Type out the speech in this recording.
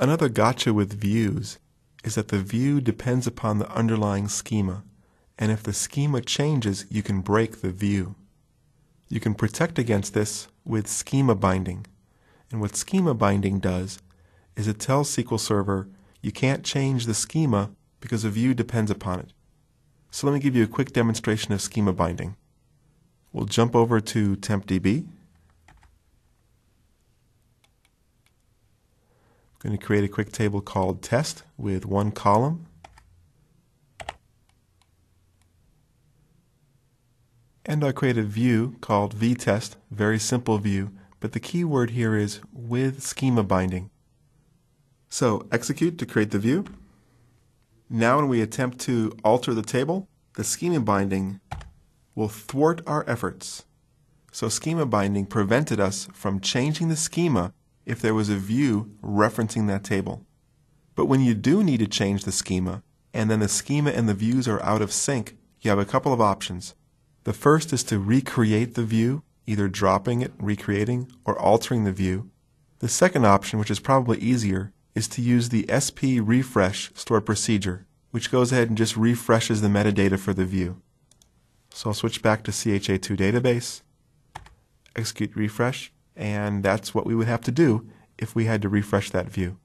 Another gotcha with views is that the view depends upon the underlying schema, and if the schema changes, you can break the view. You can protect against this with schema binding. And what schema binding does is it tells SQL Server you can't change the schema because a view depends upon it. So let me give you a quick demonstration of schema binding. We'll jump over to TempDB. I'm going to create a quick table called test with one column. And I'll create a view called vTest, very simple view, but the key word here is with schema binding. So execute to create the view. Now when we attempt to alter the table, the schema binding will thwart our efforts. So schema binding prevented us from changing the schema if there was a view referencing that table. But when you do need to change the schema, and then the schema and the views are out of sync, you have a couple of options. The first is to recreate the view, either dropping it, recreating, or altering the view. The second option, which is probably easier, is to use the sp refresh stored procedure, which goes ahead and just refreshes the metadata for the view. So I'll switch back to CHA2 database, execute refresh, and that's what we would have to do if we had to refresh that view.